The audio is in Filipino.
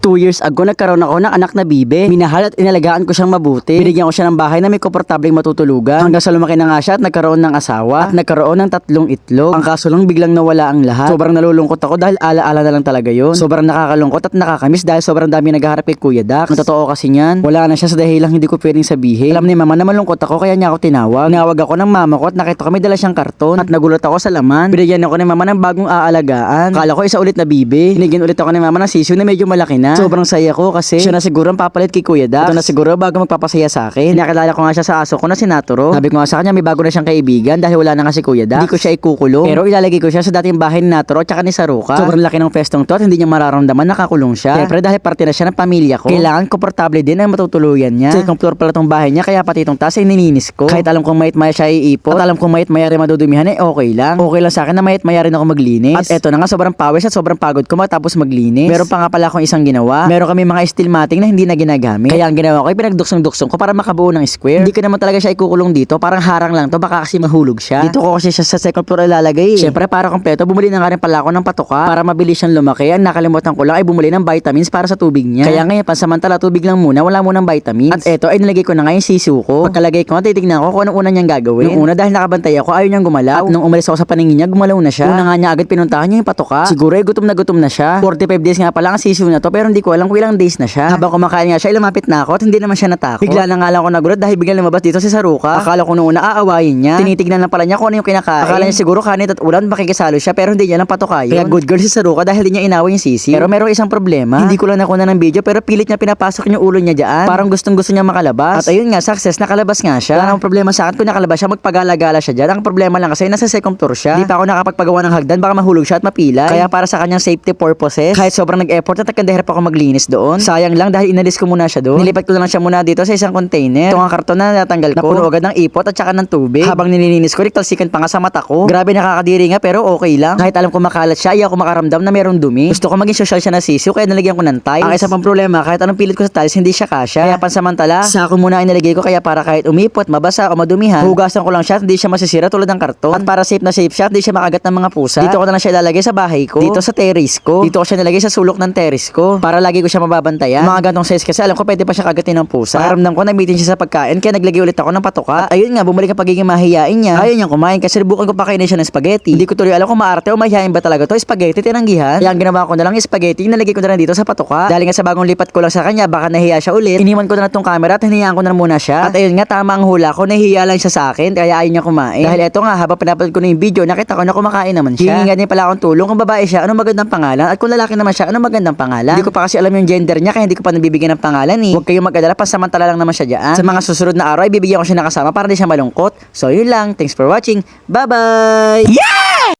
2 years ago, nagkaroon ako ng anak na bibe. Minahal at inalagaan ko siyang mabuti. Binigyan ko siya ng bahay na may komportableng matutulugan. Hanggang sa lumaki na nga siya at nagkaroon ng asawa. At nagkaroon ng 3 itlog. Ang kaso lang biglang nawala ang lahat. Sobrang nalulungkot ako dahil alaala na lang talaga yun. Sobrang nakakalungkot at nakakamiss dahil sobrang dami naghaharap kay Kuya Dax. Ang totoo kasi niyan, wala na siya sa dahilang hindi ko pwedeng sabihin. Alam ni mama na malungkot ako kaya niya ako tinawag. Tinawag ako ng mama ko at nakita ko may dala siyang karton. At nagulat ako sa laman. Binigyan ako ni mama ng bagong aalagaan. Akala ko isa ulit na bibe. Binigyan ulit ako ni mama ng sisiw na medyo malaki na. Sobrang saya ko kasi siya na siguro ang papalit kay Kuya Dax. Ito na siguro bago magpapasaya sa akin. Nakilala ko nga siya sa aso ko na si Naturo. Sabi ko nga sa kanya may bago na siyang kaibigan dahil wala na nga si Kuya Dax. Hindi ko siya ikukulong. Pero ilalagay ko siya sa dating bahay ni Naturo at saka ni Saruka. Sobrang laki ng pestong to at hindi niya mararamdaman nakakulong siya. Siyempre dahil parte na siya ng pamilya ko. Kailangan komportable din ang matutuluyan niya. Sa ikong floor pala tong bahay niya kaya pati itong taas ay nininis ko. Kahit alam kong mayat-maya siya iipot at alam kong mayat-maya rin madudumihan ay okay lang. Okay lang sa akin na mayat-maya rin ako maglinis. At eto na nga sobrang pawis at sobrang pagod ko matapos maglinis. Meron pa nga pala akong isang ginawa. Meron kami mga steel matting na hindi na ginagamit. Kaya ang ginawa ko ay pinagduksong-duksong ko para makabuo ng square. Hindi ko naman talaga siya ikukulong dito. Parang harang lang to. Baka kasi mahulog siya. Dito ko kasi siya sa second floor ilalagay. Siyempre para kompleto, bumili na nga rin pala ako ng patoka para mabilis siyang lumaki. Ang nakalimutan ko lang ay bumili ng vitamins para sa tubig niya. Kaya ngayon pansamantala tubig lang muna. Wala munang vitamins. At eto ay nilagay ko na nga yung sisiw ko. Pagkalagay ko, titignan ko kung anong una niyang gagawin. Nung una dahil nakabantay ako, ayaw niyang gumalaw. At nung umalis ako sa paningin niya, gumalaw na siya. Una nga niya agad pinuntahan niya yung patoka. Siguro ay gutom na siya. 45 days nga pala ang sisiw na to pero hindi ko alam kung ilang days na siya. Habang kumakain nga siya, lumapit na ako at hindi naman siya natakot. Bigla na nga lang ako nagulat dahil biglang lumabas dito si Saruka. Akala ko noon na aawayin niya. Tinitignan na pala niya kung ano yung kinakain. Akala niya siguro kanit at ulam makikisalo siya pero hindi niya lang patoka yun. Kaya good girl si Saruka dahil hindi niya inaway yung sisiw. Pero merong isang problema. Hindi ko lang nakuha ng video pero pilit niya pinapasok yung ulo niya diyan. Parang gustong-gusto niya makalabas. At ayun nga, success, nakalabas nga siya. Wala namang problema sa akin kung nakalabas siya, magpagala-gala siya diyan. Ang problema lang kasi nasa second floor siya. Hindi pa ako nakapagpagawa ng hagdan, baka mahulog siya at mapilay. Kaya para sa kanyang safety purposes, kahit sobrang nag-effort at nagkandahirap ako maglinis doon. Sayang lang dahil inalis ko muna siya doon. Nilipat ko na lang siya muna dito sa isang container. Ito ang karton na natanggal ko. Napuno agad ng ipot at saka ng tubig. Habang nililinis ko, talsikan pa nga sa mata ko. Grabe nakakadiri nga pero okay lang. Kahit alam ko makalat siya, ayaw ko makaramdam na merong dumi. Gusto ko maging social siya na sisiw kaya nalagyan ko ng tiles. Ang isa pang problema, kahit anong pilit ko sa tiles, hindi siya kasya. Kaya pansamantala, sako muna inilagay ko kaya para kahit umipot, mabasa o madumihan, hugasan ko lang siya at hindi siya masisira tulad ng karton. At para safe na safe siya, hindi siya makagat ng mga pusa. Dito ko na lang siya ilalagay sa bahay ko. Dito sa terrace ko. Dito ko siya nilagay sa sulok ng terrace ko para lagi ko siya mababantayan. Mga gantong size kasi alam ko pwede pa siya kagatin ng pusa. Pakiramdam ko namitin siya sa pagkain kaya naglagay ulit ako ng patoka. At ayun nga, bumalik ang pagiging mahiyain niya. Ayaw niyang kumain kasi subukan ko pakainin siya ng spaghetti. Hindi ko tuloy alam kung maarte o mahihain ba talaga to. Spaghetti tinanggihan. Kaya ang ginawa ko na lang spaghetti, nalagay ko na lang dito sa patoka. Dahil nga sa bagong lipat ko lang sa kanya, baka nahiya siya ulit. Iniwan ko na tong camera at hinayaan ko na muna siya. At ayun nga, tama ang hula ko, nahiya lang siya sa akin kaya ayaw niya kumain. Dahil eto nga, habang pinapanood ko na yung video, nakita ko na kumakain naman siya. Hihinga din pala akong tulong kung babae siya, anong magandang pangalan at kung lalaki naman siya, anong magandang pangalan. Hindi ko pa kasi alam yung gender niya kaya hindi ko pa nabibigyan ng pangalan eh. Huwag kayong mag-alala, pansamantala lang naman siya diyan. Sa mga susunod na araw, ibibigyan ko siya ng kasama para hindi siya malungkot. So yun lang, thanks for watching. Bye-bye! Yeah!